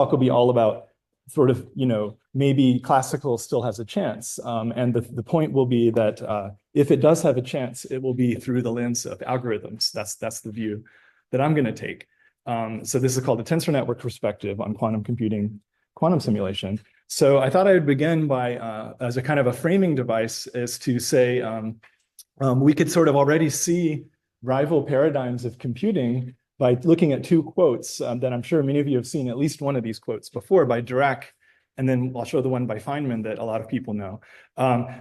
talk will be all about sort of, maybe classical still has a chance. And the point will be that if it does have a chance, it will be through the lens of algorithms. That's the view that I'm going to take. So this is called the tensor network perspective on quantum computing, quantum simulation. So I thought I would begin by, as a kind of a framing device, is to say we could sort of already see rival paradigms of computing by looking at two quotes that I'm sure many of you have seen at least one of these quotes before by Dirac, and then I'll show the one by Feynman that a lot of people know.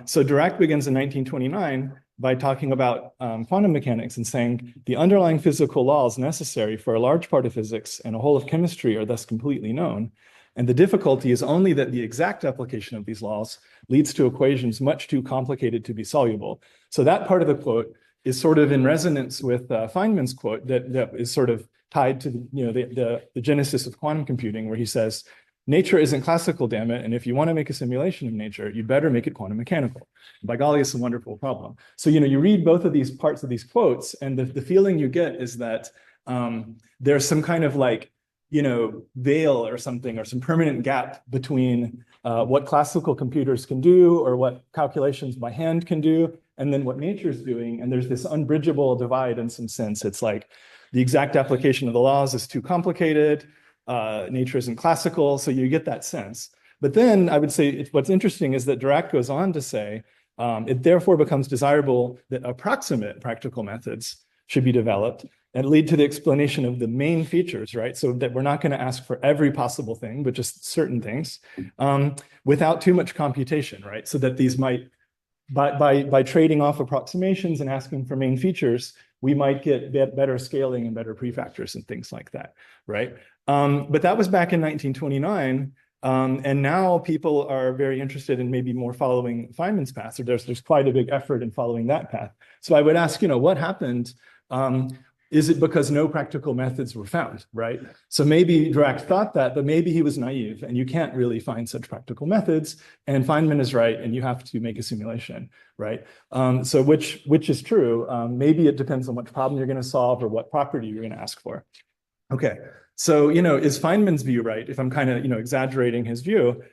So Dirac begins in 1929 by talking about quantum mechanics and saying the underlying physical laws necessary for a large part of physics and a whole of chemistry are thus completely known. And the difficulty is only that the exact application of these laws leads to equations much too complicated to be soluble. So that part of the quote is sort of in resonance with Feynman's quote that is sort of tied to the genesis of quantum computing, where he says, nature isn't classical, damn it, and if you want to make a simulation of nature, you better make it quantum mechanical. By golly, it's a wonderful problem. So you read both of these parts of these quotes, and the feeling you get is that there's some kind of like, veil or something, or some permanent gap between what classical computers can do or what calculations by hand can do, and then what nature's doing. And there's this unbridgeable divide in some sense. It's like the exact application of the laws is too complicated. Nature isn't classical, so you get that sense. But then I would say what's interesting is that Dirac goes on to say, it therefore becomes desirable that approximate practical methods should be developed and lead to the explanation of the main features, right? So that we're not going to ask for every possible thing, but just certain things without too much computation, right? So that these might, by trading off approximations and asking for main features, we might get better scaling and better prefactors and things like that, right? But that was back in 1929. And now people are very interested in maybe more following Feynman's path. So there's quite a big effort in following that path. So I would ask, what happened? Is it because no practical methods were found, right? So maybe Dirac thought that, but maybe he was naive and you can't really find such practical methods. And Feynman is right, and you have to make a simulation, right? So which is true? Maybe it depends on what problem you're going to solve or what property you're going to ask for. Okay, so is Feynman's view right? If I'm kind of exaggerating his view,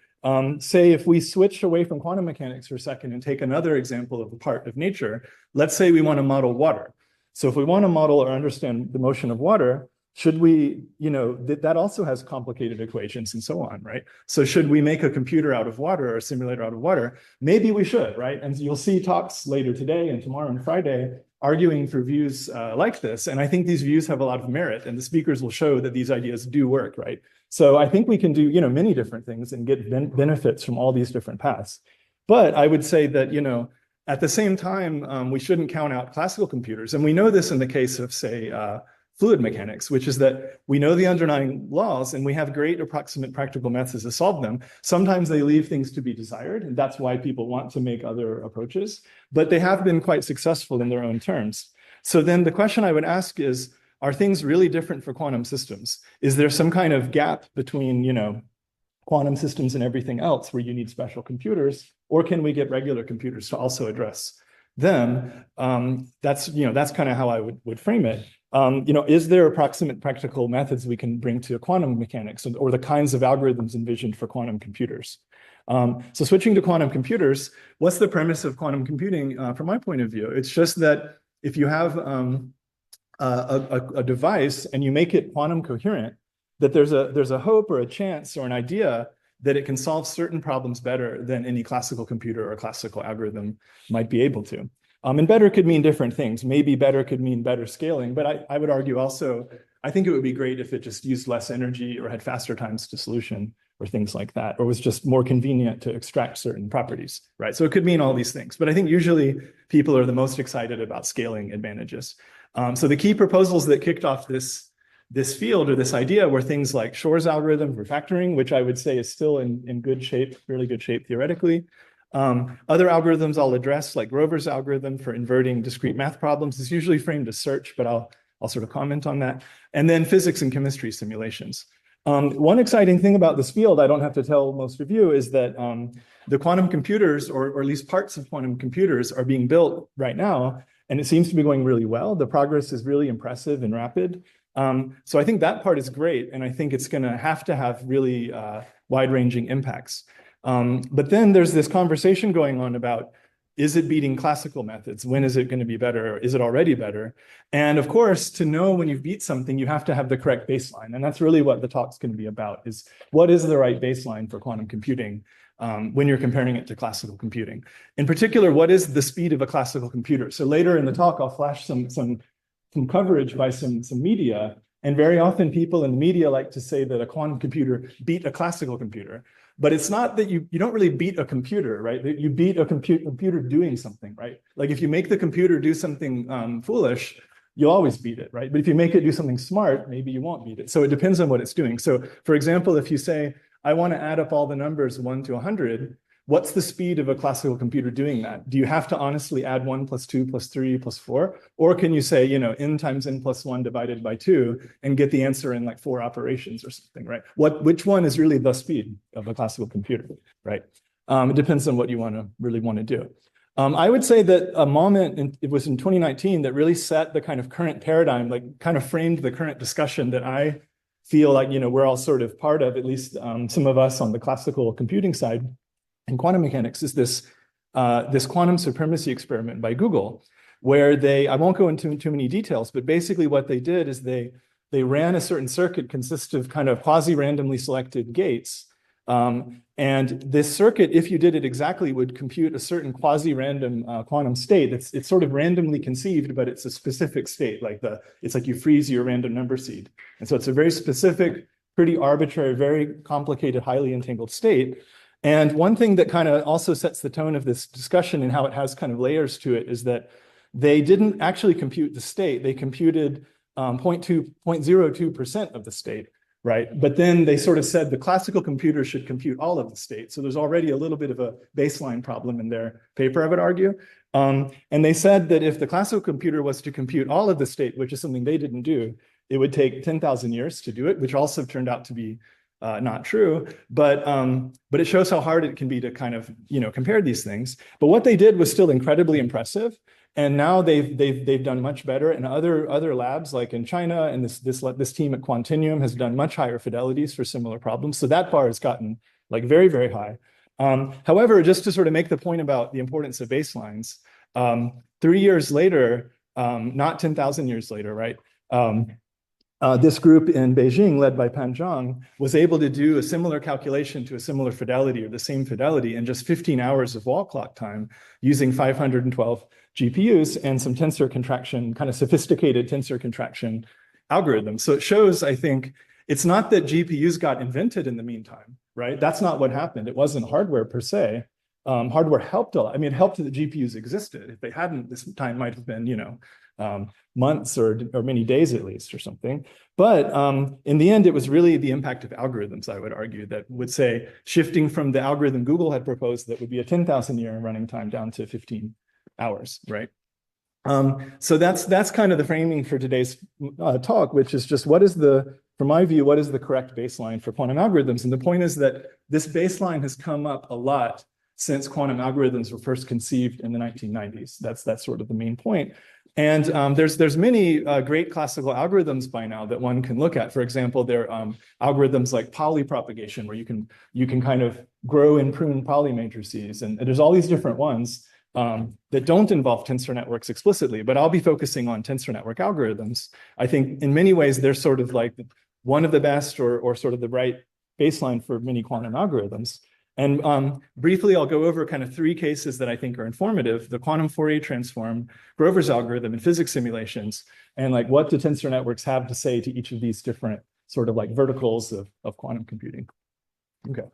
say if we switch away from quantum mechanics for a second and take another example of a part of nature, let's say we want to model water. So if we want to model or understand the motion of water, should we, that also has complicated equations and so on, right? So should we make a computer out of water or a simulator out of water? Maybe we should, right? And you'll see talks later today and tomorrow and Friday arguing for views like this. And I think these views have a lot of merit, and the speakers will show that these ideas do work, right? So I think we can do, many different things and get benefits from all these different paths. But I would say that, at the same time, we shouldn't count out classical computers. And we know this in the case of, say, fluid mechanics, which is that we know the underlying laws and we have great approximate practical methods to solve them. Sometimes they leave things to be desired, and that's why people want to make other approaches, but they have been quite successful in their own terms. So then the question I would ask is, are things really different for quantum systems? Is there some kind of gap between, quantum systems and everything else where you need special computers, or can we get regular computers to also address them? That's kind of how I would frame it. Is there approximate practical methods we can bring to quantum mechanics or the kinds of algorithms envisioned for quantum computers? So switching to quantum computers, what's the premise of quantum computing from my point of view? It's just that if you have a device and you make it quantum coherent, that there's a hope or a chance or an idea that it can solve certain problems better than any classical computer or classical algorithm might be able to. And better could mean different things. Maybe better could mean better scaling, but I would argue also, I think it would be great if it just used less energy or had faster times to solution or things like that, or was just more convenient to extract certain properties, right? So it could mean all these things, but I think usually people are the most excited about scaling advantages. So the key proposals that kicked off this field or this idea were things like Shor's algorithm for factoring, which I would say is still in good shape, really good shape theoretically. Other algorithms I'll address, like Grover's algorithm for inverting discrete math problems, is usually framed as search, but I'll sort of comment on that. And then physics and chemistry simulations. One exciting thing about this field, I don't have to tell most of you, is that the quantum computers, or at least parts of quantum computers, are being built right now, and it seems to be going really well. The progress is really impressive and rapid. So I think that part is great, and I think it's going to have really wide-ranging impacts. But then there's this conversation going on about, is it beating classical methods? When is it going to be better? Is it already better? And of course, to know when you've beat something, you have to have the correct baseline. And that's really what the talk's going to be about, is what is the right baseline for quantum computing when you're comparing it to classical computing? In particular, what is the speed of a classical computer? So later in the talk, I'll flash some coverage by some media. And very often people in the media like to say that a quantum computer beat a classical computer. But it's not that you don't really beat a computer, right? You beat a computer doing something, right? Like if you make the computer do something foolish, you'll always beat it, right? But if you make it do something smart, maybe you won't beat it. So it depends on what it's doing. So for example, if you say, I want to add up all the numbers 1 to 100, what's the speed of a classical computer doing that? Do you have to honestly add 1 plus 2 plus 3 plus 4? Or can you say, n times n plus 1 divided by 2 and get the answer in like 4 operations or something, right? Which one is really the speed of a classical computer, right? It depends on what you really want to do. I would say that a moment, it was in 2019, that really set the kind of current paradigm, like kind of framed the current discussion that I feel like, we're all sort of part of, at least some of us on the classical computing side. In quantum mechanics is this quantum supremacy experiment by Google, where I won't go into too many details, but basically what they did is they ran a certain circuit consist of kind of quasi-randomly selected gates. And this circuit, if you did it exactly, would compute a certain quasi-random quantum state. It's sort of randomly conceived, but it's a specific state, it's like you freeze your random number seed. And so it's a very specific, pretty arbitrary, very complicated, highly entangled state. And one thing that kind of also sets the tone of this discussion and how it has kind of layers to it is that they didn't actually compute the state. They computed 0.02% of the state, right? But then they sort of said the classical computer should compute all of the state. So there's already a little bit of a baseline problem in their paper, I would argue. And they said that if the classical computer was to compute all of the state, which is something they didn't do, it would take 10,000 years to do it, which also turned out to be not true, but it shows how hard it can be to kind of compare these things. But what they did was still incredibly impressive, and now they've done much better. And other labs, like in China, and this team at Quantinuum has done much higher fidelities for similar problems. So that bar has gotten like very, very high. However, just to sort of make the point about the importance of baselines, 3 years later, not 10,000 years later, right? This group in Beijing, led by Pan Zhang, was able to do a similar calculation to a similar fidelity or the same fidelity in just 15 hours of wall clock time using 512 GPUs and some tensor contraction, kind of sophisticated tensor contraction algorithms. So it shows, I think, it's not that GPUs got invented in the meantime, right? That's not what happened. It wasn't hardware per se. Hardware helped a lot. I mean, it helped that GPUs existed. If they hadn't, this time might have been, months or many days at least or something. But in the end, it was really the impact of algorithms, I would argue, that would say shifting from the algorithm Google had proposed that would be a 10,000 year running time down to 15 hours, right? So that's kind of the framing for today's talk, which is just from my view, what is the correct baseline for quantum algorithms? And the point is that this baseline has come up a lot since quantum algorithms were first conceived in the 1990s. That's sort of the main point. And there's many great classical algorithms by now that one can look at. For example, there are algorithms like polypropagation, where you can kind of grow and prune Pauli matrices. And there's all these different ones that don't involve tensor networks explicitly, but I'll be focusing on tensor network algorithms. I think in many ways, they're sort of like one of the best or sort of the right baseline for many quantum algorithms. And briefly, I'll go over kind of 3 cases that I think are informative: the quantum Fourier transform, Grover's algorithm, and physics simulations, and like what do tensor networks have to say to each of these different sort of like verticals of quantum computing. Okay.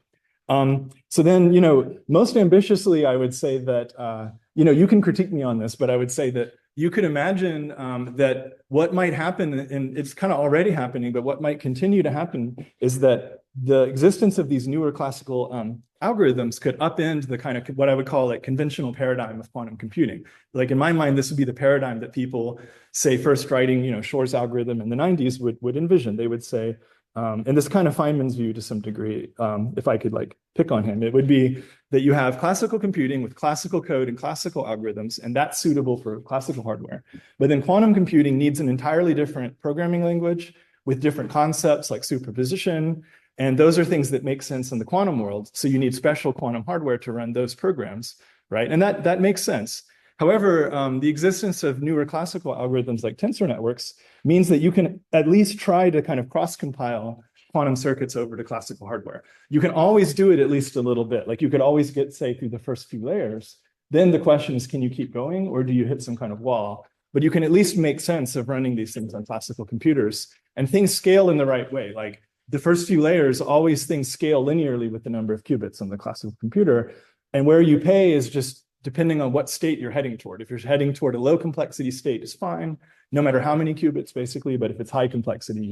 So then, most ambitiously, I would say that, you can critique me on this, but I would say that you could imagine that what might happen, and it's kind of already happening, but what might continue to happen is that the existence of these newer classical algorithms could upend the kind of what I would call like conventional paradigm of quantum computing. Like in my mind, this would be the paradigm that people say first writing, Shor's algorithm in the 90s would envision. They would say, And this kind of Feynman's view to some degree, if I could like pick on him, it would be that you have classical computing with classical code and classical algorithms, and that's suitable for classical hardware. But then quantum computing needs an entirely different programming language with different concepts like superposition. And those are things that make sense in the quantum world. So you need special quantum hardware to run those programs, right? And that makes sense. However, the existence of newer classical algorithms like tensor networks means that you can at least try to kind of cross-compile quantum circuits over to classical hardware. You can always do it at least a little bit. Like you could always get, say, through the first few layers. Then the question is, can you keep going or do you hit some kind of wall? But you can at least make sense of running these things on classical computers. And things scale in the right way. Like the first few layers, always things scale linearly with the number of qubits on the classical computer. And where you pay is just depending on what state you're heading toward. If you're heading toward a low complexity state, it's fine, no matter how many qubits, basically. But if it's high complexity,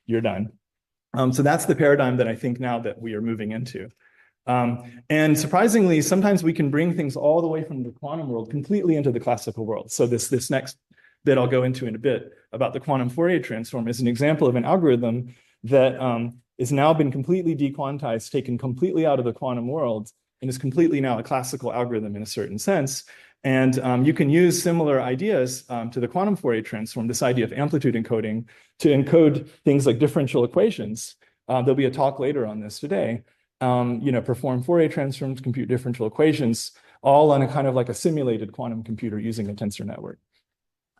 you're done. So that's the paradigm that I think now that we are moving into. And surprisingly, sometimes we can bring things all the way from the quantum world completely into the classical world. So this next bit I'll go into in a bit about the quantum Fourier transform is an example of an algorithm that is now been completely dequantized, taken completely out of the quantum world, and is completely now a classical algorithm in a certain sense. And you can use similar ideas to the quantum Fourier transform, this idea of amplitude encoding, to encode things like differential equations. There'll be a talk later on this today. Perform Fourier transforms, compute differential equations, all on a kind of like a simulated quantum computer using a tensor network.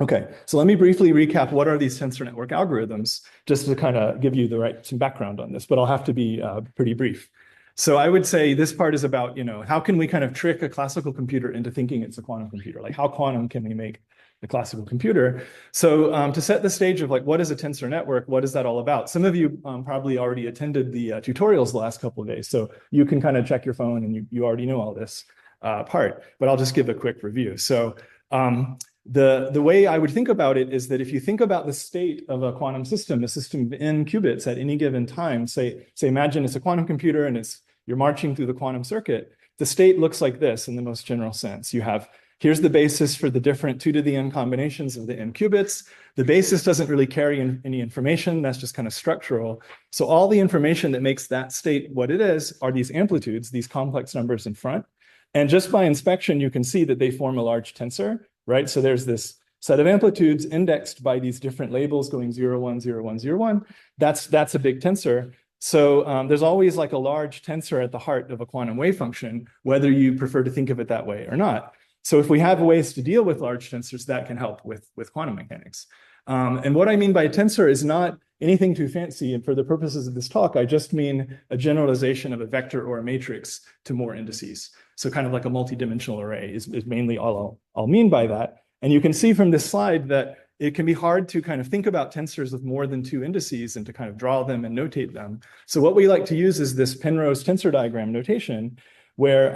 Okay, so let me briefly recap what are these tensor network algorithms, just to kind of give you some background on this, but I'll have to be pretty brief. So I would say this part is about, how can we kind of trick a classical computer into thinking it's a quantum computer? Like how quantum can we make the classical computer? So to set the stage of like, what is a tensor network? What is that all about? Some of you probably already attended the tutorials the last couple of days. So you can kind of check your phone and you already know all this part, but I'll just give a quick review. So the way I would think about it is that if you think about the state of a quantum system, a system of n qubits at any given time, say imagine it's a quantum computer and you're marching through the quantum circuit, the state looks like this in the most general sense. You have, here's the basis for the different 2 to the n combinations of the n qubits. The basis doesn't really carry any information. That's just kind of structural. So all the information that makes that state what it is are these amplitudes, these complex numbers in front. And just by inspection, you can see that they form a large tensor, right? So there's this set of amplitudes indexed by these different labels going 0, 1, 0, 1, 0, 1. That's a big tensor. So there's always like a large tensor at the heart of a quantum wave function, whether you prefer to think of it that way or not. So if we have ways to deal with large tensors, that can help with quantum mechanics. And what I mean by a tensor is not anything too fancy. And for the purposes of this talk, I just mean a generalization of a vector or a matrix to more indices. So kind of like a multidimensional array is mainly all I'll mean by that. And you can see from this slide that it can be hard to kind of think about tensors with more than 2 indices and to kind of draw them and notate them. So what we like to use is this Penrose tensor diagram notation, where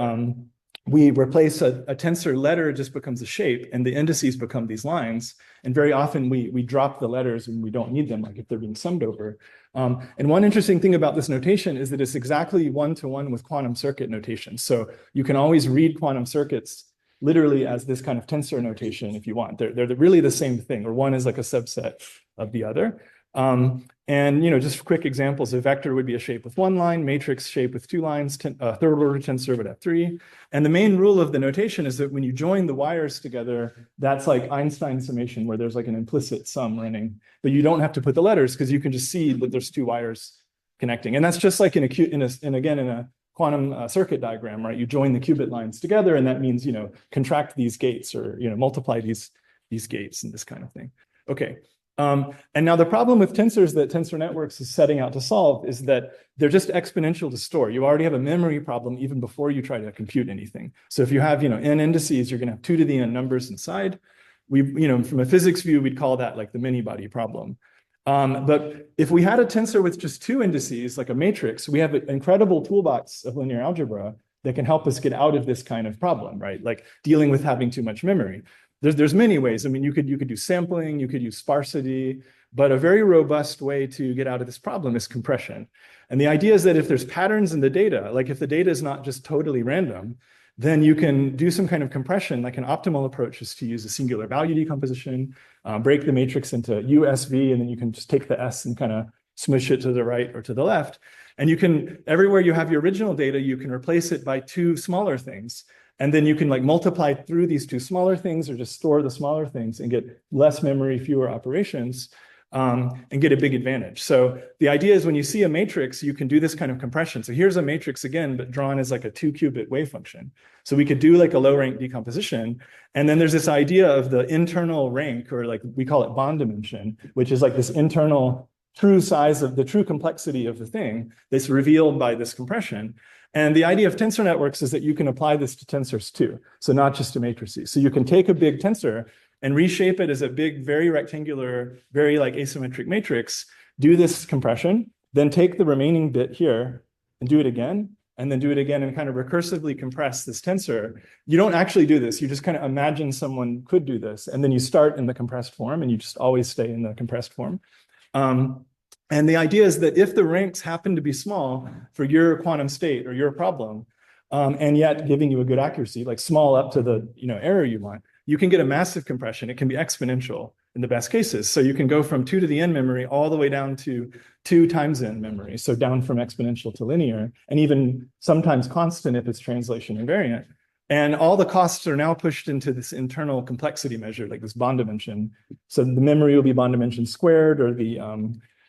we replace a tensor letter just becomes a shape and the indices become these lines. And very often we drop the letters when we don't need them, like if they're being summed over. And one interesting thing about this notation is that it's exactly one-to-one with quantum circuit notation. So you can always read quantum circuits literally as this kind of tensor notation if you want. They're really the same thing, or one is like a subset of the other. And just quick examples, a vector would be a shape with 1 line, matrix shape with 2 lines, third order tensor would have 3. And the main rule of the notation is that when you join the wires together, that's like Einstein summation, where there's like an implicit sum running, but you don't have to put the letters because you can just see that there's 2 wires connecting. And that's just like in a quantum circuit diagram, right? You join the qubit lines together, and that means, contract these gates or, multiply these gates and this kind of thing. Okay. And now the problem with tensors that tensor networks is setting out to solve is that they're just exponential to store. You already have a memory problem even before you try to compute anything. So if you have, n indices, you're going to have 2 to the n numbers inside. From a physics view, we'd call that like the many-body problem. But if we had a tensor with just 2 indices, like a matrix, we have an incredible toolbox of linear algebra that can help us get out of this kind of problem, right? Like dealing with having too much memory. There's many ways. I mean, you could do sampling, you could use sparsity, but a very robust way to get out of this problem is compression. And the idea is that if there's patterns in the data, like if the data is not just totally random, then you can do some kind of compression. Like an optimal approach is to use a singular value decomposition, break the matrix into U, S, V, and then you can just take the S and kind of smush it to the right or to the left. And you can, everywhere you have your original data, you can replace it by two smaller things. And then you can like multiply through these two smaller things or just store the smaller things and get less memory, fewer operations, and get a big advantage. So the idea is when you see a matrix, you can do this kind of compression. So here's a matrix again, but drawn as like a 2-qubit wave function. So we could do like a low rank decomposition. And then there's this idea of the internal rank, or like we call it bond dimension, which is like this internal true size of the true complexity of the thing that's revealed by this compression. And the idea of tensor networks is that you can apply this to tensors too. So not just to matrices. So you can take a big tensor and reshape it as a big, very rectangular, very like asymmetric matrix, do this compression, then take the remaining bit here and do it again, and then do it again and kind of recursively compress this tensor. You don't actually do this. You just kind of imagine someone could do this. And then you start in the compressed form and you just always stay in the compressed form. And the idea is that if the ranks happen to be small for your quantum state or your problem, and yet giving you a good accuracy, like small up to the error you want, you can get a massive compression. It can be exponential in the best cases. So you can go from 2 to the n memory all the way down to 2 times n memory. So down from exponential to linear, and even sometimes constant if it's translation invariant. And all the costs are now pushed into this internal complexity measure, like this bond dimension. So the memory will be bond dimension squared, or the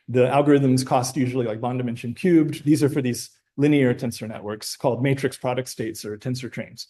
algorithms cost usually like bond dimension cubed. These are for these linear tensor networks called matrix product states or tensor trains.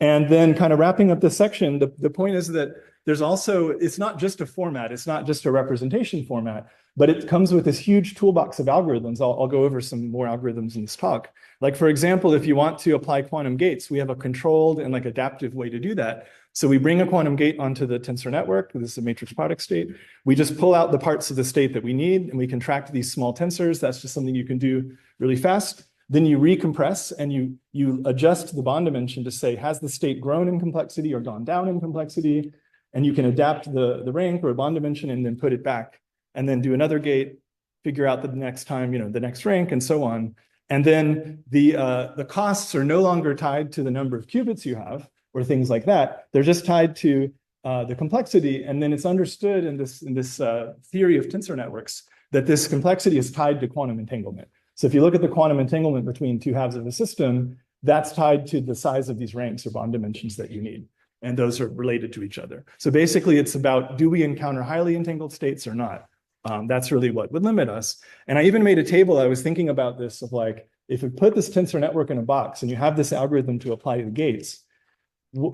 And then kind of wrapping up this section, the point is that there's also, it's not just a format, it's not just a representation format, but it comes with this huge toolbox of algorithms. I'll go over some more algorithms in this talk. Like for example, if you want to apply quantum gates, we have a controlled and like adaptive way to do that. So we bring a quantum gate onto the tensor network. This is a matrix product state. We just pull out the parts of the state that we need, and we contract these small tensors. That's just something you can do really fast. Then you recompress and you adjust the bond dimension to say, has the state grown in complexity or gone down in complexity? And you can adapt the rank or bond dimension and then put it back, and then do another gate, figure out the next time, the next rank, and so on. And then the costs are no longer tied to the number of qubits you have or things like that. They're just tied to the complexity. And then it's understood in this theory of tensor networks that this complexity is tied to quantum entanglement. So if you look at the quantum entanglement between two halves of a system, that's tied to the size of these ranks or bond dimensions that you need. And those are related to each other. So basically it's about, do we encounter highly entangled states or not? That's really what would limit us. And I even made a table, I was thinking about this, of like, if we put this tensor network in a box and you have this algorithm to apply to the gates,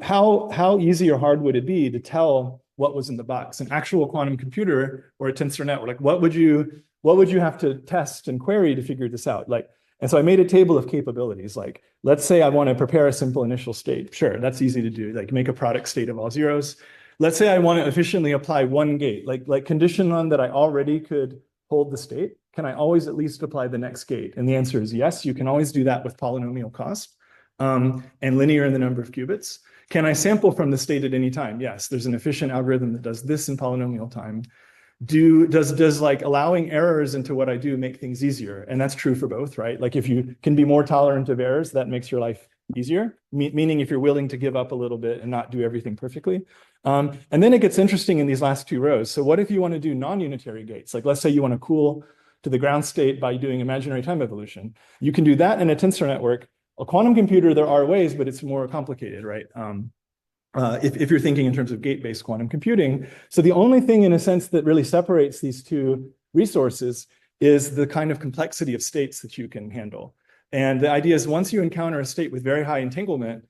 how easy or hard would it be to tell what was in the box? An actual quantum computer or a tensor network, like what would you have to test and query to figure this out? And so I made a table of capabilities. Like, let's say I want to prepare a simple initial state. Sure, that's easy to do. Like make a product state of all zeros. Let's say I want to efficiently apply one gate, like condition on that I already could hold the state. Can I always at least apply the next gate? And the answer is yes. You can always do that with polynomial cost and linear in the number of qubits. Can I sample from the state at any time? Yes, there's an efficient algorithm that does this in polynomial time. Does like allowing errors into what I do make things easier? And that's true for both, right? Like if you can be more tolerant of errors, that makes your life easier, meaning if you're willing to give up a little bit and not do everything perfectly. And then it gets interesting in these last two rows. So what if you want to do non-unitary gates? Like let's say you want to cool to the ground state by doing imaginary time evolution. You can do that in a tensor network. A quantum computer, there are ways, but it's more complicated, right? If you're thinking in terms of gate-based quantum computing. So the only thing in a sense that really separates these two resources is the kind of complexity of states that you can handle. And the idea is once you encounter a state with very high entanglement,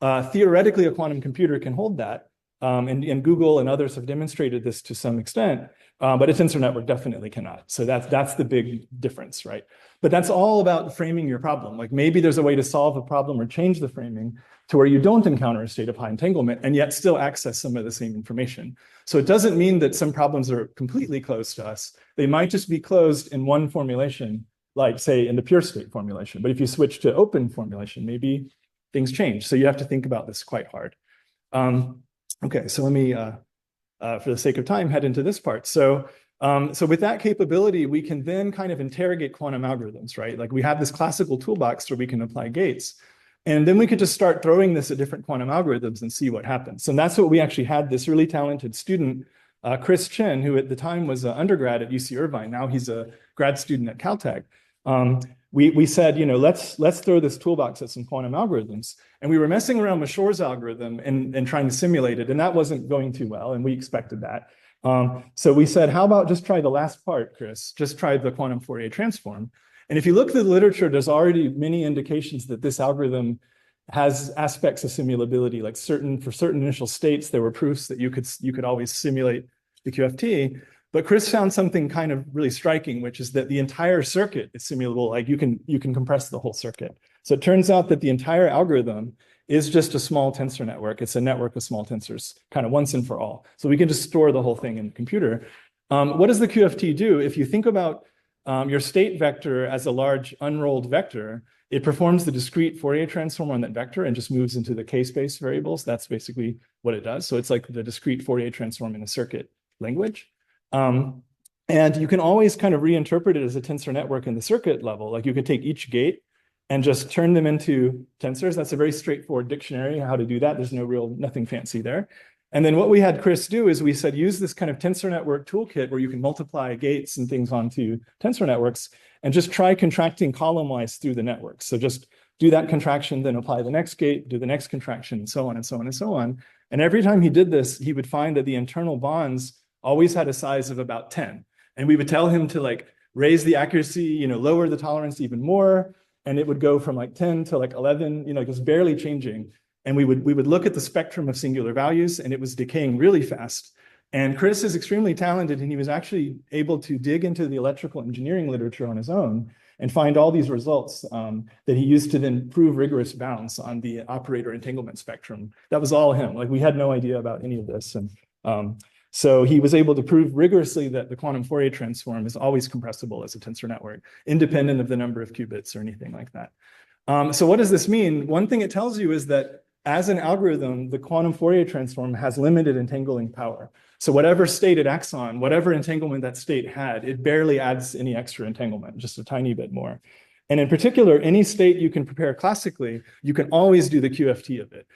theoretically a quantum computer can hold that. And Google and others have demonstrated this to some extent, but a tensor network definitely cannot. So that's the big difference, right? But that's all about framing your problem. Like maybe there's a way to solve a problem or change the framing to where you don't encounter a state of high entanglement and yet still access some of the same information. So it doesn't mean that some problems are completely closed to us. They might just be closed in one formulation, like say in the pure state formulation. But if you switch to open formulation, maybe things change. So you have to think about this quite hard. Okay, so let me, for the sake of time, head into this part. So with that capability, we can then kind of interrogate quantum algorithms, right? Like we have this classical toolbox where we can apply gates. And then we could just start throwing this at different quantum algorithms and see what happens. And that's what we actually had this really talented student Chris Chen, who at the time was an undergrad at UC Irvine, now he's a grad student at Caltech. We said, let's throw this toolbox at some quantum algorithms. And we were messing around with Shor's algorithm and trying to simulate it. And that wasn't going too well. And we expected that. So we said, how about just try the last part, Chris? Just try the quantum Fourier transform. And if you look at the literature, there's already many indications that this algorithm has aspects of simulability, like for certain initial states, there were proofs that you could always simulate the QFT. But Chris found something kind of really striking, which is that the entire circuit is simulable. Like you can compress the whole circuit. So it turns out that the entire algorithm is just a small tensor network. It's a network of small tensors, kind of once and for all. So we can just store the whole thing in the computer. What does the QFT do? If you think about your state vector as a large unrolled vector, it performs the discrete Fourier transform on that vector and just moves into the k-space variables. That's basically what it does. So it's like the discrete Fourier transform in a circuit language. And you can always kind of reinterpret it as a tensor network in the circuit level. Like you could take each gate and just turn them into tensors. That's a very straightforward dictionary, how to do that. There's nothing fancy there. And then what we had Chris do is we said, use this kind of tensor network toolkit where you can multiply gates and things onto tensor networks and just try contracting column-wise through the network. So just do that contraction, then apply the next gate, do the next contraction, and so on and so on and so on. And every time he did this, he would find that the internal bonds always had a size of about 10. And we would tell him to like raise the accuracy, lower the tolerance even more. And it would go from like 10 to like 11, just barely changing. And we would look at the spectrum of singular values and it was decaying really fast. And Chris is extremely talented and he was actually able to dig into the electrical engineering literature on his own and find all these results that he used to then prove rigorous bounds on the operator entanglement spectrum. That was all him. Like we had no idea about any of this. And so he was able to prove rigorously that the quantum Fourier transform is always compressible as a tensor network, independent of the number of qubits or anything like that. So what does this mean? One thing it tells you is that as an algorithm, the quantum Fourier transform has limited entangling power. So whatever state it acts on, whatever entanglement that state had, it barely adds any extra entanglement, just a tiny bit more. And in particular, any state you can prepare classically, you can always do the QFT of it.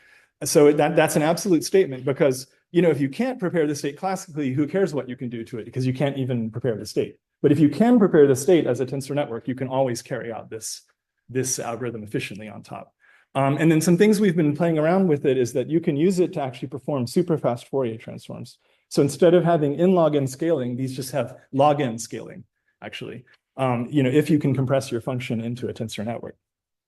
So that's an absolute statement because if you can't prepare the state classically, who cares what you can do to it because you can't even prepare the state. But if you can prepare the state as a tensor network, you can always carry out this algorithm efficiently on top. And then some things we've been playing around with it is that you can use it to actually perform super fast Fourier transforms. So instead of having n log n scaling, these just have log n scaling, actually, if you can compress your function into a tensor network.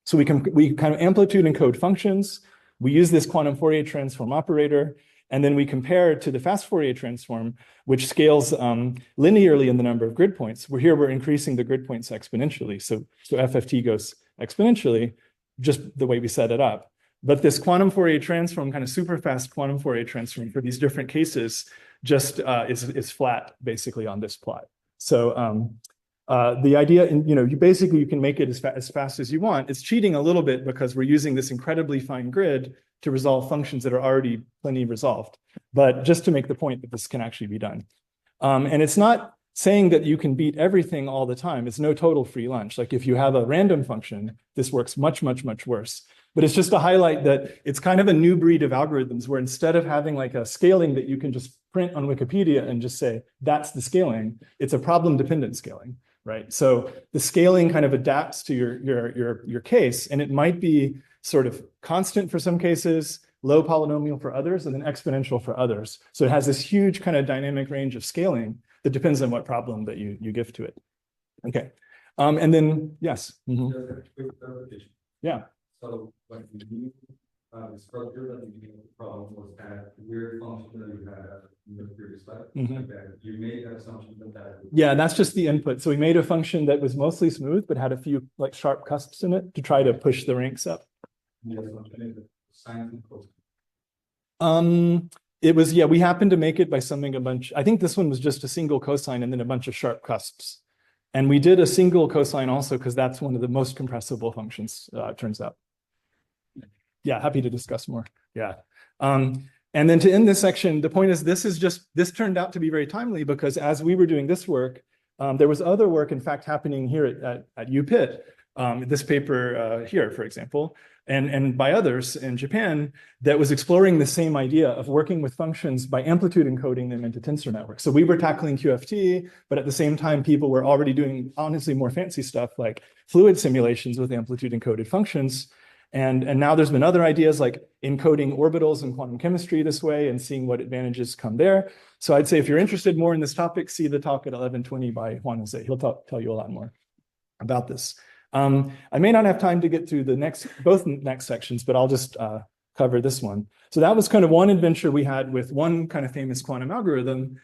So we kind of amplitude encode functions. We use this quantum Fourier transform operator, and then we compare it to the fast Fourier transform, which scales linearly in the number of grid points. We're increasing the grid points exponentially. So FFT goes exponentially, just the way we set it up. But this quantum Fourier transform, kind of super fast quantum Fourier transform for these different cases, just is flat basically on this plot. So the idea, you can make it as fast as you want. It's cheating a little bit because we're using this incredibly fine grid to resolve functions that are already plenty resolved. But just to make the point that this can actually be done. And it's not saying that you can beat everything all the time. It's no total free lunch. Like if you have a random function, this works much, much, much worse. But it's just to highlight that it's kind of a new breed of algorithms where instead of having like a scaling that you can just print on Wikipedia and just say, that's the scaling, it's a problem-dependent scaling, right? So the scaling kind of adapts to your case, and it might be sort of constant for some cases, low polynomial for others, and then exponential for others. So it has this huge kind of dynamic range of scaling that depends on what problem that you give to it. Okay. And then, yes. Mm-hmm. Yeah. So when you structure that the beginning of the problem was that weird function that you had in the previous slide, like that you made that assumption that yeah, that's just the input. So we made a function that was mostly smooth, but had a few like sharp cusps in it to try to push the ranks up. It was, yeah, we happened to make it by summing a bunch. I think this one was just a single cosine and then a bunch of sharp cusps. And we did a single cosine also because that's one of the most compressible functions, it turns out. Yeah, happy to discuss more. Yeah. And then to end this section, the point is this turned out to be very timely because as we were doing this work, there was other work, in fact, happening here at UPitt This paper here, for example, and by others in Japan, that was exploring the same idea of working with functions by amplitude encoding them into tensor networks. So we were tackling QFT, but at the same time, people were already doing honestly more fancy stuff like fluid simulations with amplitude encoded functions. And now there's been other ideas like encoding orbitals in quantum chemistry this way and seeing what advantages come there. So I'd say if you're interested more in this topic, see the talk at 11:20 by Juan Jose. He'll tell you a lot more about this. I may not have time to get through both next sections, but I'll just cover this one. So that was kind of one adventure we had with one kind of famous quantum algorithm.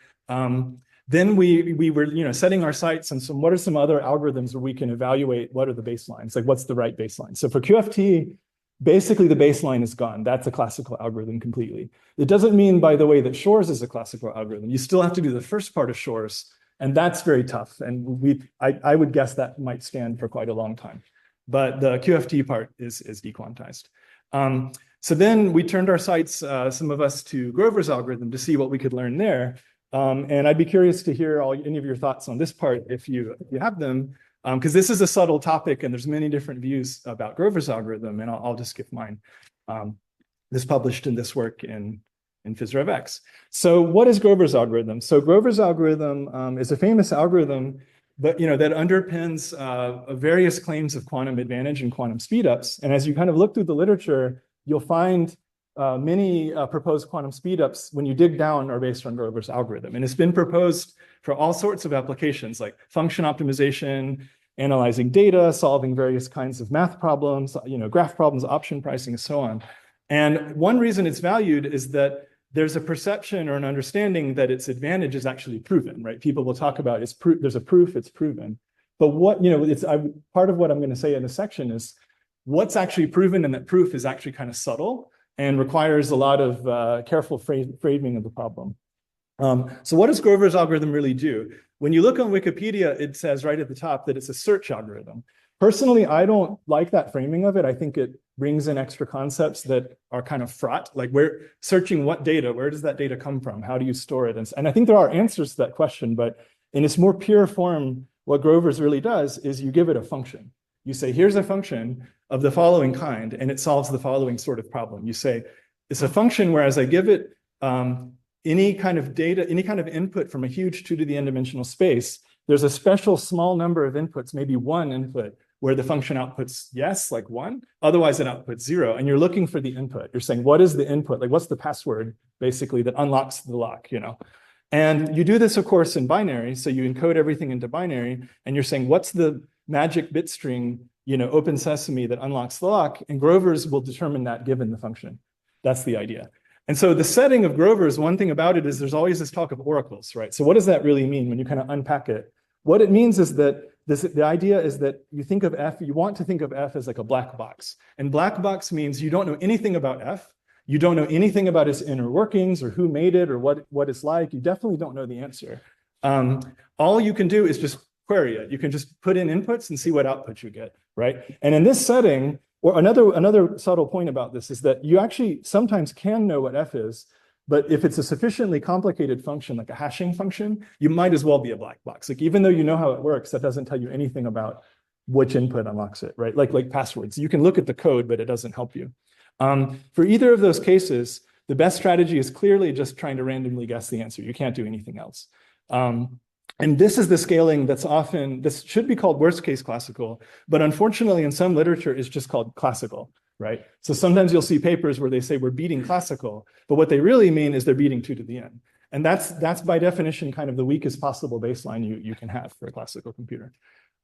Then we were setting our sights on what are some other algorithms where we can evaluate what are the baselines, like what's the right baseline. So for QFT, basically the baseline is gone. That's a classical algorithm completely. It doesn't mean, by the way, that Shor's is a classical algorithm. You still have to do the first part of Shor's, and that's very tough. And I would guess that might stand for quite a long time. But the QFT part is dequantized. So then we turned our sights, some of us, to Grover's algorithm to see what we could learn there. And I'd be curious to hear any of your thoughts on this part if you have them, because this is a subtle topic and there's many different views about Grover's algorithm, and I'll just give mine. This published in this work in PhysRevX. So what is Grover's algorithm? So Grover's algorithm is a famous algorithm that underpins various claims of quantum advantage and quantum speedups. And as you kind of look through the literature, you'll find many proposed quantum speedups, when you dig down, are based on Grover's algorithm. And it's been proposed for all sorts of applications like function optimization, analyzing data, solving various kinds of math problems, graph problems, option pricing, and so on. And one reason it's valued is that there's a perception or an understanding that its advantage is actually proven, right? People will talk about there's a proof, it's proven. But part of what I'm going to say in this section is what's actually proven, and that proof is actually kind of subtle and requires a lot of careful framing of the problem. So what does Grover's algorithm really do? When you look on Wikipedia, it says right at the top that it's a search algorithm. Personally, I don't like that framing of it. I think it brings in extra concepts that are kind of fraught, like we're searching what data, where does that data come from? How do you store it? And I think there are answers to that question, but in its more pure form, what Grover's really does is you give it a function. You say, here's a function of the following kind, and it solves the following sort of problem. You say, it's a function whereas I give it any kind of data, any kind of input from a huge 2 to the n dimensional space, there's a special small number of inputs, maybe one input, where the function outputs yes, like 1, otherwise it outputs 0, and you're looking for the input. You're saying, what is the input? Like, what's the password, basically, that unlocks the lock, And you do this, of course, in binary, so you encode everything into binary, and you're saying, what's the magic bit string, open sesame that unlocks the lock, and Grover's will determine that given the function. That's the idea. And so the setting of Grover's, one thing about it is there's always this talk of oracles, right? So what does that really mean when you kind of unpack it? What it means is that the idea is that you want to think of F as like a black box. And black box means you don't know anything about F. You don't know anything about its inner workings or who made it or what it's like. You definitely don't know the answer. All you can do is just query it. You can just put in inputs and see what output you get, right? And in this setting, or another subtle point about this is that you actually sometimes can know what F is, but if it's a sufficiently complicated function, like a hashing function, you might as well be a black box. Like, even though you know how it works, that doesn't tell you anything about which input unlocks it, right? Like passwords. You can look at the code, but it doesn't help you. For either of those cases, the best strategy is clearly just trying to randomly guess the answer. You can't do anything else. And this is the scaling this should be called worst case classical, but unfortunately in some literature it's just called classical, right? So sometimes you'll see papers where they say we're beating classical, but what they really mean is they're beating 2 to the n. And that's by definition kind of the weakest possible baseline you can have for a classical computer.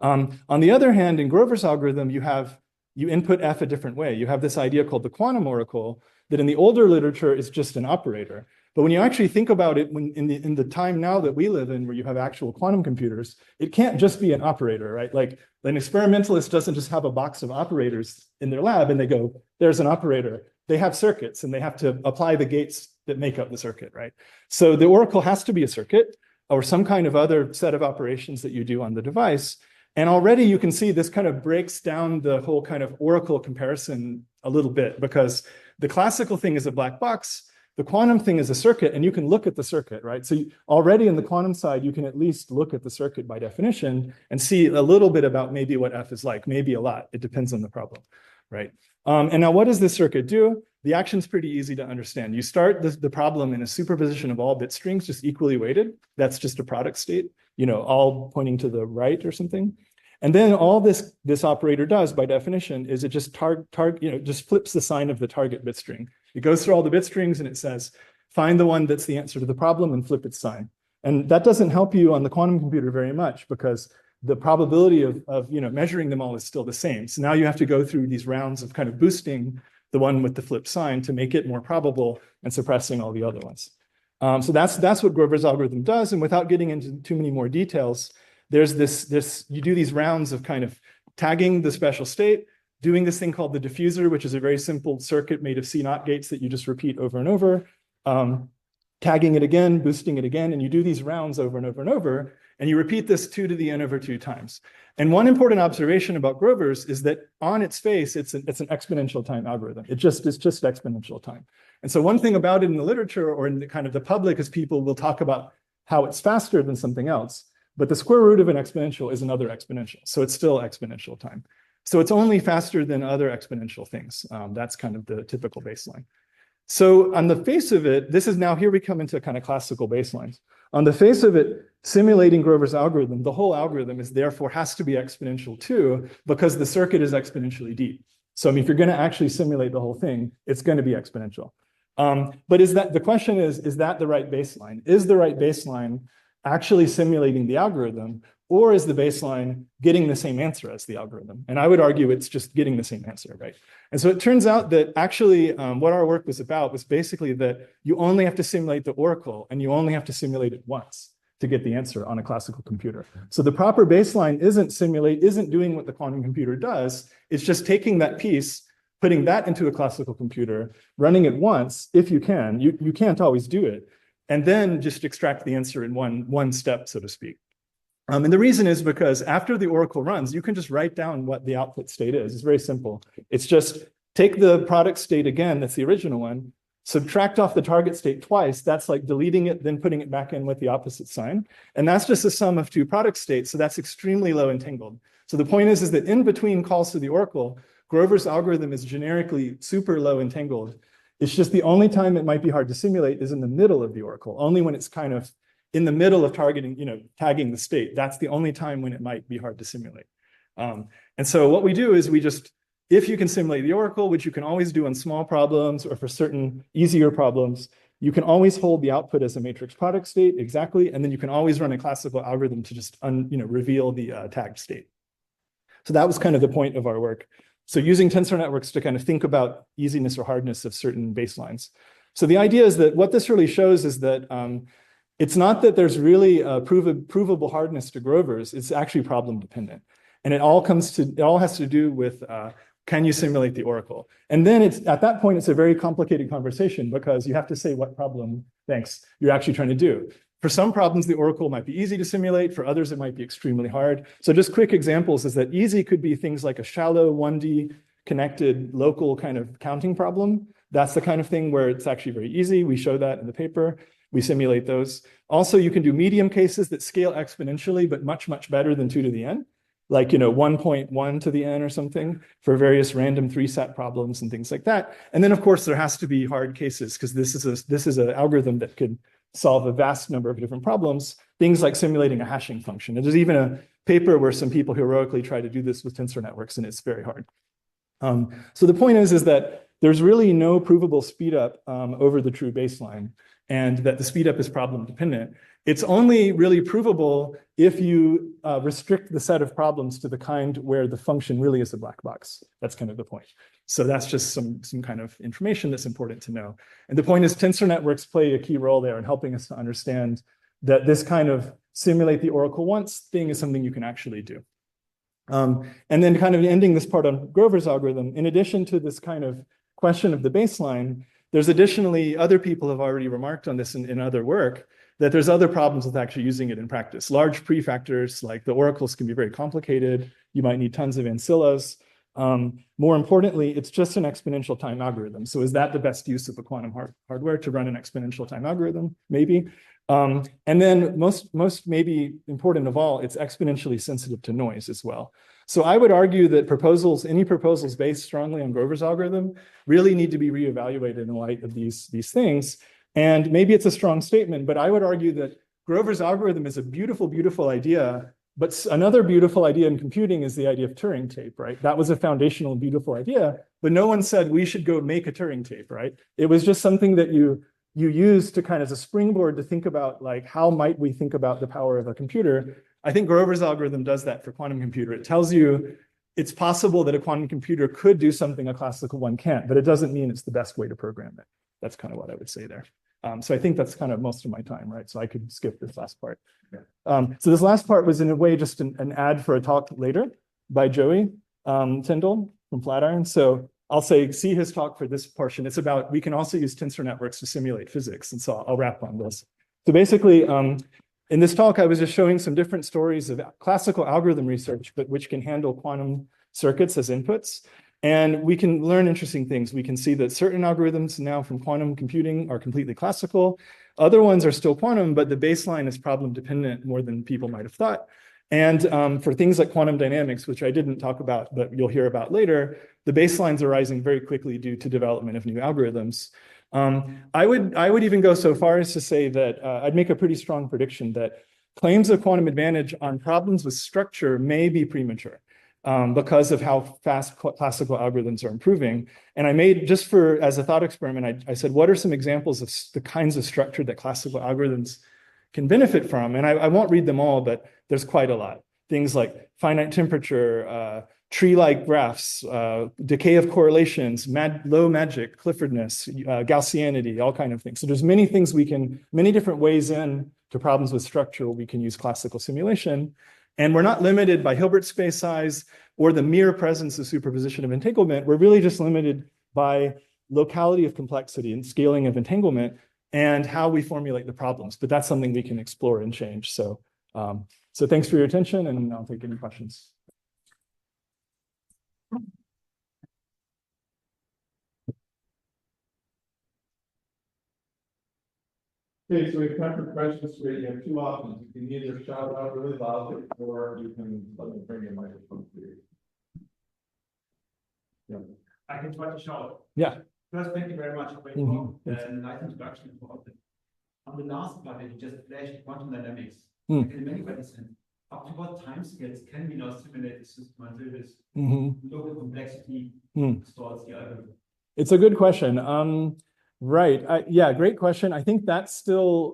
On the other hand, in Grover's algorithm, you input F a different way. You have this idea called the quantum oracle that in the older literature is just an operator. But when you actually think about it, in the time now that we live in, where you have actual quantum computers, it can't just be an operator, right? Like, an experimentalist doesn't just have a box of operators in their lab and they go, there's an operator. They have circuits and they have to apply the gates that make up the circuit, right? So the oracle has to be a circuit or some kind of other set of operations that you do on the device. And already you can see this kind of breaks down the whole kind of oracle comparison a little bit, because the classical thing is a black box. The quantum thing is a circuit, and you can look at the circuit, right? So already in the quantum side, you can at least look at the circuit by definition and see a little bit about maybe what F is like, maybe a lot. It depends on the problem, right? And now what does this circuit do? The action's pretty easy to understand. You start the problem in a superposition of all bit strings, just equally weighted. That's just a product state, all pointing to the right or something. And then all this operator does, by definition, is it just just flips the sign of the target bit string. It goes through all the bit strings and it says, find the one that's the answer to the problem and flip its sign. And that doesn't help you on the quantum computer very much because the probability of measuring them all is still the same. So now you have to go through these rounds of kind of boosting the one with the flipped sign to make it more probable and suppressing all the other ones. So that's what Grover's algorithm does. And without getting into too many more details, there's you do these rounds of kind of tagging the special state, doing this thing called the diffuser, which is a very simple circuit made of C0 gates that you just repeat over and over, tagging it again, boosting it again, and you do these rounds over and over and over, and you repeat this 2 to the n over 2 times. And one important observation about Grover's is that on its face, it's an exponential time algorithm. It's just exponential time. And so one thing about it in the literature or in the kind of the public is people will talk about how it's faster than something else, but the square root of an exponential is another exponential. So it's still exponential time. So it's only faster than other exponential things. That's kind of the typical baseline. So on the face of it, this is now, here we come into kind of classical baselines. On the face of it, simulating Grover's algorithm, the whole algorithm is therefore has to be exponential too, because the circuit is exponentially deep. So I mean, if you're going to actually simulate the whole thing, it's going to be exponential. But the question is that the right baseline? Is the right baseline actually simulating the algorithm, or is the baseline getting the same answer as the algorithm? And I would argue it's just getting the same answer, right? And so it turns out that actually what our work was about was basically that you only have to simulate the oracle, and you only have to simulate it once to get the answer on a classical computer. So the proper baseline isn't doing what the quantum computer does. It's just taking that piece, putting that into a classical computer, running it once, if you can. You can't always do it. And then just extract the answer in one step, so to speak. And the reason is because after the oracle runs, you can just write down what the output state is. It's very simple. It's just take the product state again, that's the original one, subtract off the target state twice. That's like deleting it, then putting it back in with the opposite sign. And that's just a sum of 2 product states. So that's extremely low entangled. So the point is that in between calls to the oracle, Grover's algorithm is generically super low entangled. It's just the only time it might be hard to simulate is in the middle of the oracle, only when it's kind of in the middle of tagging the state. That's the only time when it might be hard to simulate. And so what we do is if you can simulate the oracle, which you can always do on small problems or for certain easier problems, you can always hold the output as a matrix product state exactly, and then you can always run a classical algorithm to just reveal the tagged state. So that was kind of the point of our work. So using tensor networks to kind of think about easiness or hardness of certain baselines. So the idea is that what this really shows is that it's not that there's really a provable hardness to Grover's, it's actually problem dependent. And it all has to do with can you simulate the oracle? And then at that point, it's a very complicated conversation because you have to say what problem, you're actually trying to do. For some problems, the oracle might be easy to simulate. For others, it might be extremely hard. So just quick examples is that easy could be things like a shallow 1D connected local kind of counting problem. That's the kind of thing where it's actually very easy. We show that in the paper. We simulate those. Also, you can do medium cases that scale exponentially, but much, much better than 2 to the n, like 1.1 to the n or something for various random 3-sat problems and things like that. And then, of course, there has to be hard cases because this is an algorithm that could solve a vast number of different problems, things like simulating a hashing function. And there's even a paper where some people heroically try to do this with tensor networks, and it's very hard. So the point is that there's really no provable speedup over the true baseline, and that the speedup is problem dependent. It's only really provable if you restrict the set of problems to the kind where the function really is a black box. That's kind of the point. So that's just some kind of information that's important to know. And the point is tensor networks play a key role there in helping us to understand that this kind of simulate the oracle once thing is something you can actually do. And then kind of ending this part on Grover's algorithm, in addition to this kind of question of the baseline, there's additionally, other people have already remarked on this in other work, that there's other problems with actually using it in practice. Large prefactors, like the oracles, can be very complicated. You might need tons of ancillas. More importantly, it's just an exponential time algorithm. So is that the best use of a quantum hardware to run an exponential time algorithm? Maybe. And then most maybe important of all, it's exponentially sensitive to noise as well. So I would argue that any proposals based strongly on Grover's algorithm really need to be reevaluated in light of these things. And maybe it's a strong statement, but I would argue that Grover's algorithm is a beautiful, beautiful idea. But another beautiful idea in computing is the idea of Turing tape, right? That was a foundational, beautiful idea, but no one said we should go make a Turing tape, right? It was just something that you use to kind of as a springboard to think about like, how might we think about the power of a computer? I think Grover's algorithm does that for quantum computer. It tells you it's possible that a quantum computer could do something a classical one can't, but it doesn't mean it's the best way to program it. That's kind of what I would say there. So I think that's kind of most of my time, right? So I could skip this last part. So this last part was in a way just an ad for a talk later by Joey Tyndall from Flatiron. So I'll say, see his talk for this portion. It's about, we can also use tensor networks to simulate physics. And so I'll wrap on this. So basically, in this talk, I was just showing some different stories of classical algorithm research, but which can handle quantum circuits as inputs. And we can learn interesting things. We can see that certain algorithms now from quantum computing are completely classical. Other ones are still quantum, but the baseline is problem dependent more than people might have thought. And for things like quantum dynamics, which I didn't talk about, but you'll hear about later, the baselines are rising very quickly due to development of new algorithms. I would even go so far as to say that I'd make a pretty strong prediction that claims of quantum advantage on problems with structure may be premature. Because of how fast classical algorithms are improving. And I made, just as a thought experiment, I said, what are some examples of the kinds of structure that classical algorithms can benefit from? And I won't read them all, but there's quite a lot. Things like finite temperature, tree-like graphs, decay of correlations, low magic, Cliffordness, Gaussianity, all kind of things. So there's many things many different ways in to problems with structure we can use classical simulation. And we're not limited by Hilbert space size or the mere presence of superposition of entanglement. We're really just limited by locality of complexity and scaling of entanglement and how we formulate the problems. But that's something we can explore and change. So, so thanks for your attention, and I'll take any questions. Okay, so we have time for questions. You have two options. You can either shout out really loudly, or you can let me bring your microphone to you. Yeah. I can try to shout. Yeah. First, thank you very much for your nice introduction. On the last part, you just flashed quantum dynamics. In many ways, up to what time scales can we now simulate the system until this local complexity distorts the algorithm? It's a good question. Right. Yeah, great question. I think that's still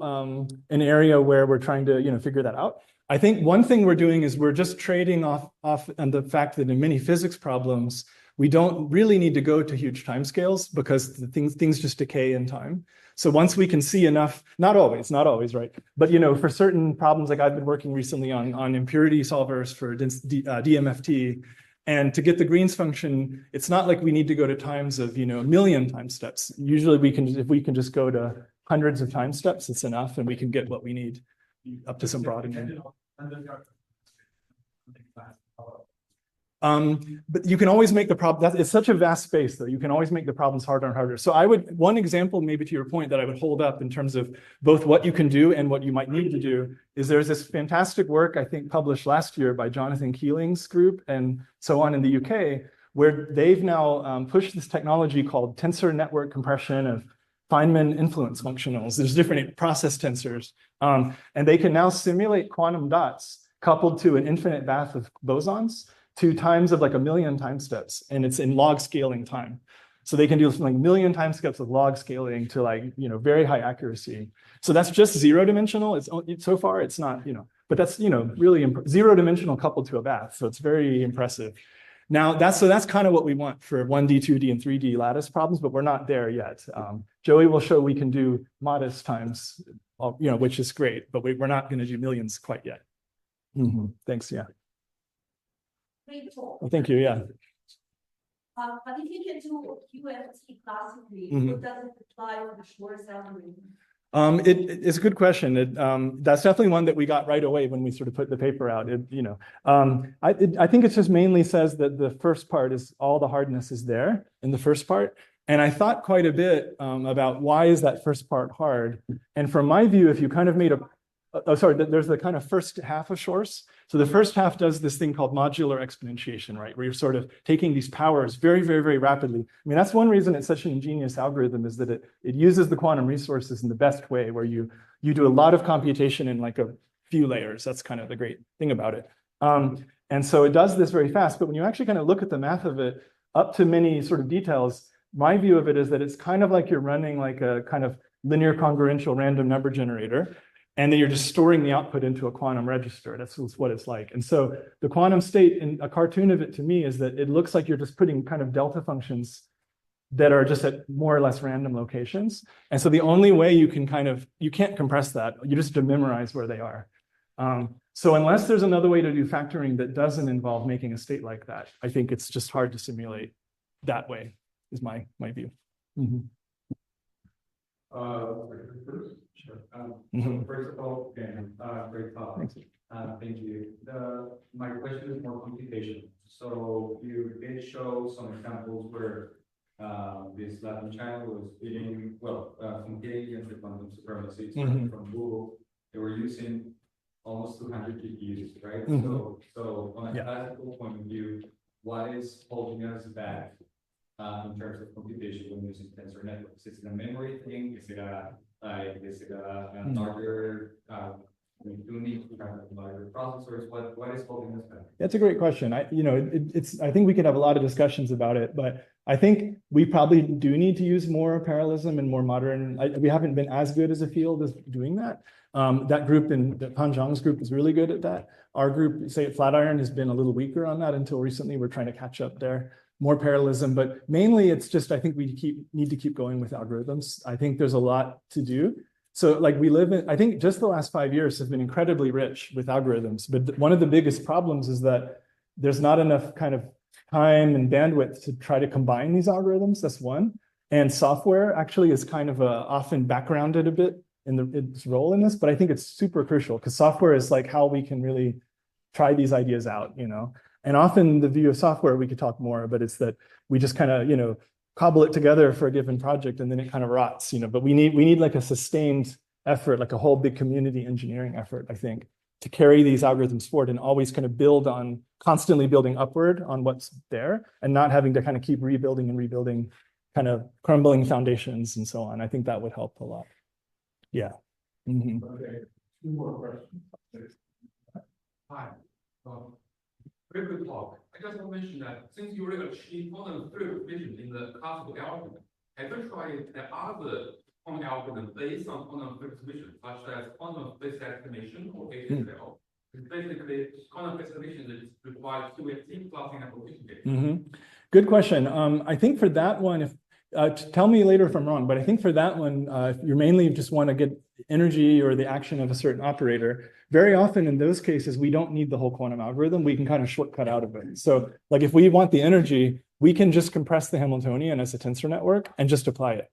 an area where we're trying to figure that out. I think one thing we're doing is we're just trading off on the fact that in many physics problems, we don't really need to go to huge timescales because the things just decay in time. So once we can see enough, not always, right? But for certain problems, like I've been working recently on impurity solvers for DMFT, and to get the Green's function, it's not like we need to go to times of a million time steps. Usually if we can just go to hundreds of time steps, it's enough, and we can get what we need up to some broadening. But you can always make the problem, it's such a vast space though, you can always make the problems harder and harder. So one example maybe to your point that I would hold up in terms of both what you can do and what you might need to do is there's this fantastic work, I think published last year by Jonathan Keeling's group and so on in the UK, where they've now pushed this technology called tensor network compression of Feynman influence functionals. There's different process tensors, and they can now simulate quantum dots coupled to an infinite bath of bosons to times of like a million time steps, and it's in log scaling time. So they can do like million time steps of log scaling to very high accuracy. So that's just zero dimensional. So far it's not, but that's really zero dimensional coupled to a bath. So it's very impressive. Now that's kind of what we want for 1D, 2D, and 3D lattice problems, but we're not there yet. Joey will show we can do modest times, which is great, but we're not going to do millions quite yet. Thanks. Yeah. Well, thank you. Yeah. But if you can do QFT classically, what does it apply to the Schwarz algorithm? It's a good question. That's definitely one that we got right away when we sort of put the paper out. I think it just mainly says that the first part is all the hardness is there in the first part. And I thought quite a bit about why is that first part hard. And from my view, if you kind of made there's the kind of first half of Shor's. So the first half does this thing called modular exponentiation, right? Where you're sort of taking these powers very, very, very rapidly. I mean, that's one reason it's such an ingenious algorithm is that it uses the quantum resources in the best way, where you do a lot of computation in like a few layers. That's kind of the great thing about it. And so it does this very fast, but when you actually kind of look at the math of it up to many sort of details, my view of it is that it's kind of like you're running like a kind of linear congruential random number generator. And then you're just storing the output into a quantum register. That's what it's like. And so the quantum state, in a cartoon of it to me, is that it looks like you're just putting kind of delta functions that are just at more or less random locations. And so the only way you can't compress that. You just have to memorize where they are. So unless there's another way to do factoring that doesn't involve making a state like that, I think it's just hard to simulate that way, is my view. Mm-hmm. Sure. First of all, again, great talk. Thank you. My question is more computation. So you did show some examples where this Latin channel was being, competing against the quantum supremacy from Google. They were using almost 200 GPUs, right? So on a classical point of view, what is holding us back in terms of computation when using tensor networks? Is it a memory thing? Is it a larger, we do need to have larger processors? What is holding us back? That's a great question. I think we could have a lot of discussions about it, but I think we probably do need to use more parallelism and more modern. We haven't been as good as a field as doing that. That group Han Zhang's group is really good at that. Our group, say at Flatiron, has been a little weaker on that until recently. We're trying to catch up there. More parallelism, but mainly it's just, I think we need to keep going with algorithms. I think there's a lot to do. So like I think just the last 5 years have been incredibly rich with algorithms, but one of the biggest problems is that there's not enough kind of time and bandwidth to try to combine these algorithms. That's one. And software actually is kind of often backgrounded a bit in its role in this, but I think it's super crucial because software is like how we can really try these ideas out, And often the view of software, we could talk more, but it's that we just kind of, cobble it together for a given project and then it kind of rots, but we need like a sustained effort, like a whole big community engineering effort, I think, to carry these algorithms forward and always kind of constantly building upward on what's there and not having to kind of keep rebuilding and rebuilding kind of crumbling foundations and so on. I think that would help a lot. Yeah. Mm-hmm. Okay, 2 more questions. Hi. Very good talk. I just want to mention that since you already achieved quantum verification in the classical algorithm, have you tried the other quantum algorithm based on quantum verification, such as quantum phase estimation or HSL? Basically, quantum phase estimation requires QFT plus an application. Good question. I think for that one, tell me later if I'm wrong, but I think for that one, if you mainly just want to get energy or the action of a certain operator, very often in those cases, we don't need the whole quantum algorithm. We can kind of shortcut out of it. So like if we want the energy, we can just compress the Hamiltonian as a tensor network and just apply it.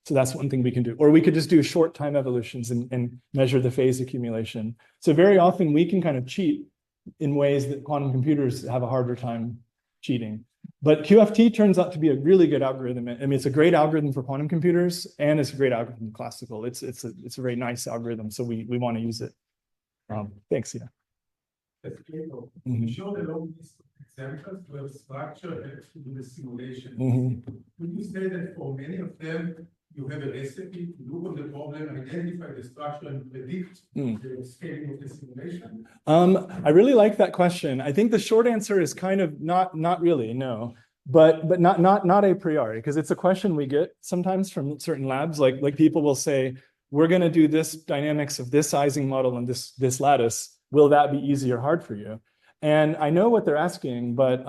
So that's one thing we can do. Or we could just do short time evolutions and measure the phase accumulation. So very often we can kind of cheat in ways that quantum computers have a harder time cheating. But QFT turns out to be a really good algorithm. I mean, it's a great algorithm for quantum computers, and it's a great algorithm for classical. It's a very nice algorithm, so we want to use it. Thanks, yeah. You showed a long list of examples where structure helps to do the simulation. Would you say that for many of them, you have a recipe to look on the problem, identify the structure, and predict the scaling of the simulation? I really like that question. I think the short answer is kind of not really, no. But not a priori, because it's a question we get sometimes from certain labs. Like people will say, we're going to do this dynamics of this Ising model and this lattice. Will that be easy or hard for you? And I know what they're asking, but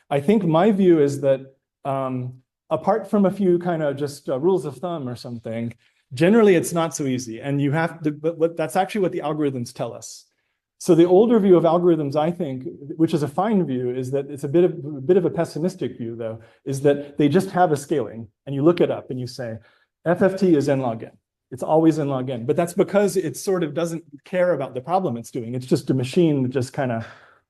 I think my view is that apart from a few kind of just rules of thumb or something, generally it's not so easy. And you have to, but that's actually what the algorithms tell us. So the older view of algorithms, I think, which is a fine view, is that it's a bit of a pessimistic view, though, is that they just have a scaling, and you look it up and you say, FFT is n log n. It's always in log n, but that's because it sort of doesn't care about the problem it's doing. It's just a machine that just kind of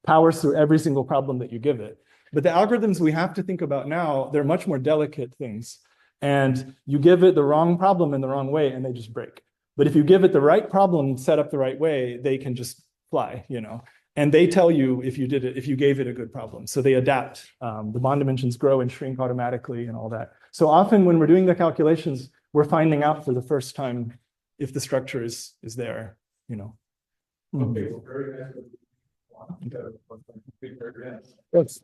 powers through every single problem that you give it. But the algorithms we have to think about now, they're much more delicate things. And you give it the wrong problem in the wrong way and they just break. But if you give it the right problem set up the right way, they can just fly, you know. And they tell you if you did it, if you gave it a good problem. So they adapt. The bond dimensions grow and shrink automatically and all that. So often when we're doing the calculations, we're finding out for the first time if the structure is there, you know. Okay, well, very nice. Yes.